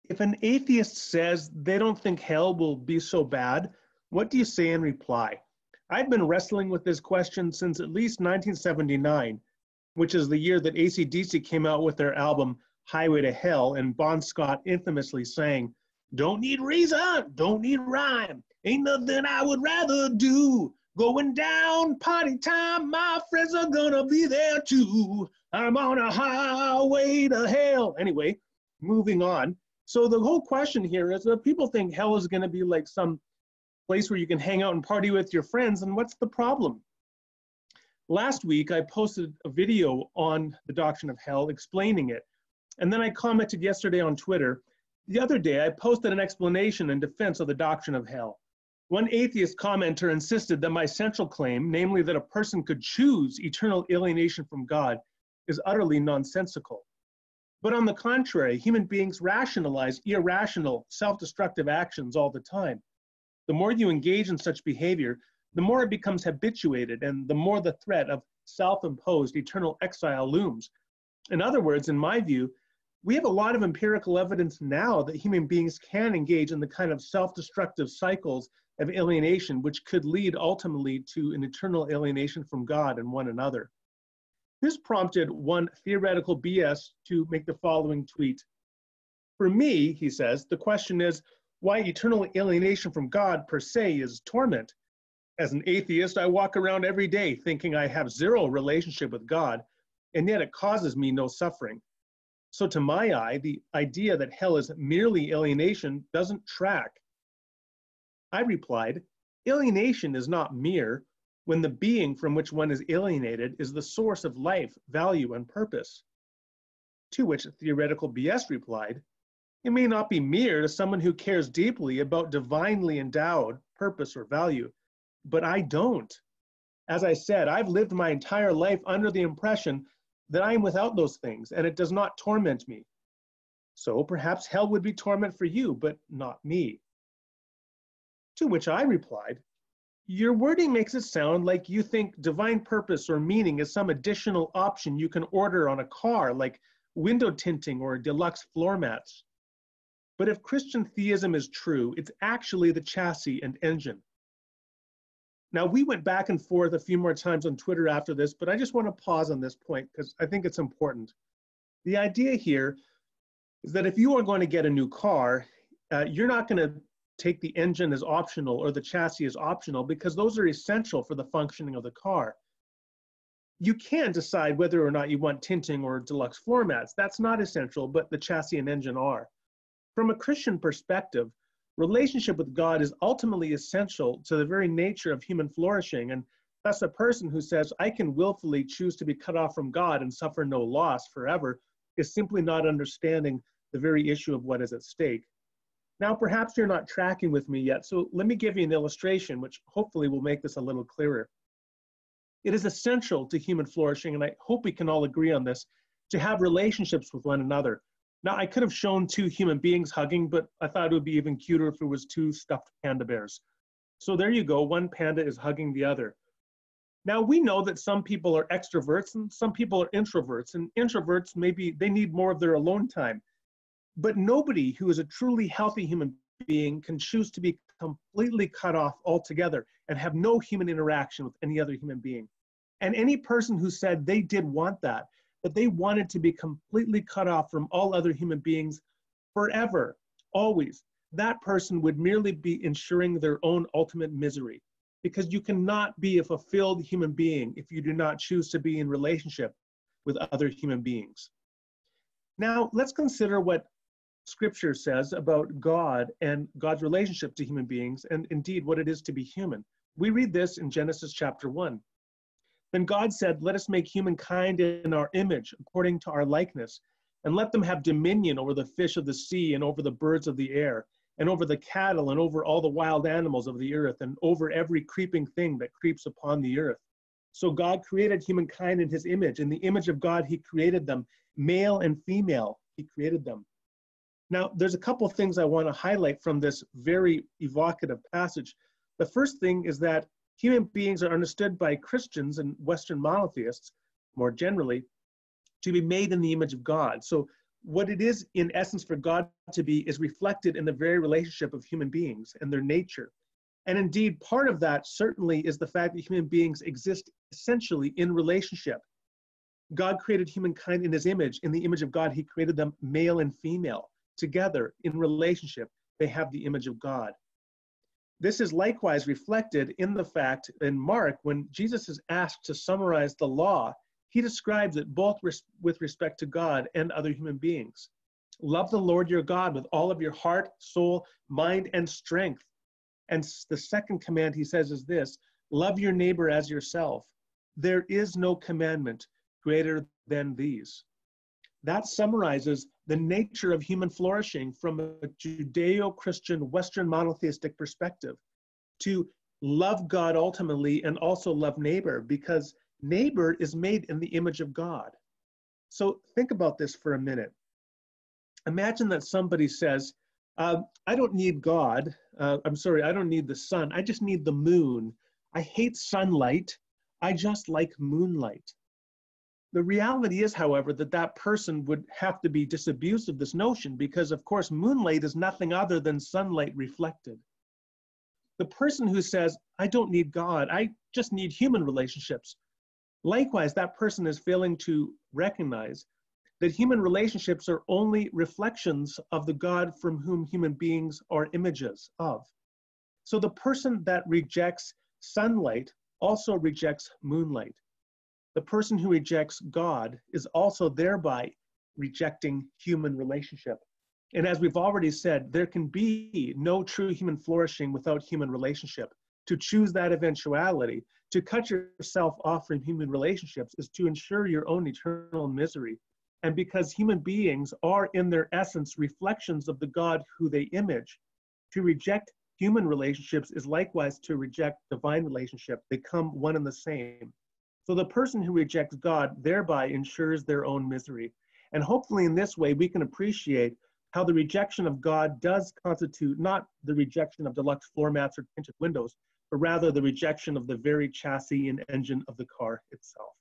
If an atheist says they don't think hell will be so bad, what do you say in reply? I've been wrestling with this question since at least 1979, which is the year that AC/DC came out with their album Highway to Hell, and Bon Scott infamously sang, "Don't need reason, don't need rhyme, ain't nothing I would rather do. Going down, party time, my friends are gonna be there too. I'm on a highway to hell." Anyway, moving on. So the whole question here is that people think hell is gonna be like some place where you can hang out and party with your friends, and what's the problem? Last week, I posted a video on the doctrine of hell explaining it. And then I commented yesterday on Twitter. The other day, I posted an explanation in defense of the doctrine of hell. One atheist commenter insisted that my central claim, namely that a person could choose eternal alienation from God, is utterly nonsensical. But on the contrary, human beings rationalize irrational, self-destructive actions all the time. The more you engage in such behavior, the more it becomes habituated, and the more the threat of self-imposed eternal exile looms. In other words, in my view, we have a lot of empirical evidence now that human beings can engage in the kind of self-destructive cycles of alienation which could lead ultimately to an eternal alienation from God and one another. This prompted one theoretical BS to make the following tweet. For me, he says, the question is why eternal alienation from God per se is torment. As an atheist, I walk around every day thinking I have zero relationship with God, and yet it causes me no suffering. So to my eye, the idea that hell is merely alienation doesn't track. I replied, alienation is not mere when the being from which one is alienated is the source of life, value, and purpose. To which theoretical BS replied, it may not be mere to someone who cares deeply about divinely endowed purpose or value, but I don't. As I said, I've lived my entire life under the impression that I am without those things, and it does not torment me. So perhaps hell would be torment for you, but not me. To which I replied, your wording makes it sound like you think divine purpose or meaning is some additional option you can order on a car, like window tinting or deluxe floor mats. But if Christian theism is true, it's actually the chassis and engine. Now, we went back and forth a few more times on Twitter after this, but I just want to pause on this point because I think it's important. The idea here is that if you are going to get a new car, you're not going to take the engine as optional or the chassis as optional because those are essential for the functioning of the car. You can decide whether or not you want tinting or deluxe floor mats. That's not essential, but the chassis and engine are. From a Christian perspective, relationship with God is ultimately essential to the very nature of human flourishing, and thus a person who says, I can willfully choose to be cut off from God and suffer no loss forever is simply not understanding the very issue of what is at stake. Now, perhaps you're not tracking with me yet, so let me give you an illustration which hopefully will make this a little clearer. It is essential to human flourishing, and I hope we can all agree on this, to have relationships with one another. Now, I could have shown two human beings hugging, but I thought it would be even cuter if it was two stuffed panda bears. So there you go, one panda is hugging the other. Now, we know that some people are extroverts and some people are introverts, and introverts, maybe they need more of their alone time. But nobody who is a truly healthy human being can choose to be completely cut off altogether and have no human interaction with any other human being. And any person who said they did want that they wanted to be completely cut off from all other human beings forever, always, that person would merely be ensuring their own ultimate misery, because you cannot be a fulfilled human being if you do not choose to be in relationship with other human beings. Now, let's consider what Scripture says about God and God's relationship to human beings, and indeed what it is to be human. We read this in Genesis chapter 1. Then God said, let us make humankind in our image, according to our likeness, and let them have dominion over the fish of the sea and over the birds of the air, and over the cattle and over all the wild animals of the earth, and over every creeping thing that creeps upon the earth. So God created humankind in his image. In the image of God, he created them. Male and female, he created them. Now, there's a couple of things I want to highlight from this very evocative passage. The first thing is that human beings are understood by Christians and Western monotheists, more generally, to be made in the image of God. So what it is in essence for God to be is reflected in the very relationship of human beings and their nature. And indeed, part of that certainly is the fact that human beings exist essentially in relationship. God created humankind in his image. In the image of God, he created them male and female. Together, in relationship, they have the image of God. This is likewise reflected in the fact in Mark, when Jesus is asked to summarize the law, he describes it both with respect to God and other human beings. Love the Lord your God with all of your heart, soul, mind, and strength. And the second command he says is this: love your neighbor as yourself. There is no commandment greater than these. That summarizes the nature of human flourishing from a Judeo-Christian Western monotheistic perspective, to love God ultimately and also love neighbor, because neighbor is made in the image of God. So think about this for a minute. Imagine that somebody says, I don't need God. I don't need the sun. I just need the moon. I hate sunlight. I just like moonlight. The reality is, however, that that person would have to be disabused of this notion because, of course, moonlight is nothing other than sunlight reflected. The person who says, I don't need God, I just need human relationships, likewise, that person is failing to recognize that human relationships are only reflections of the God from whom human beings are images of. So the person that rejects sunlight also rejects moonlight. The person who rejects God is also thereby rejecting human relationship. And as we've already said, there can be no true human flourishing without human relationship. To choose that eventuality, to cut yourself off from human relationships, is to ensure your own eternal misery. And because human beings are in their essence reflections of the God who they image, to reject human relationships is likewise to reject divine relationship. They come one and the same. So the person who rejects God thereby ensures their own misery. And hopefully in this way, we can appreciate how the rejection of God does constitute not the rejection of deluxe floor mats or tinted windows, but rather the rejection of the very chassis and engine of the car itself.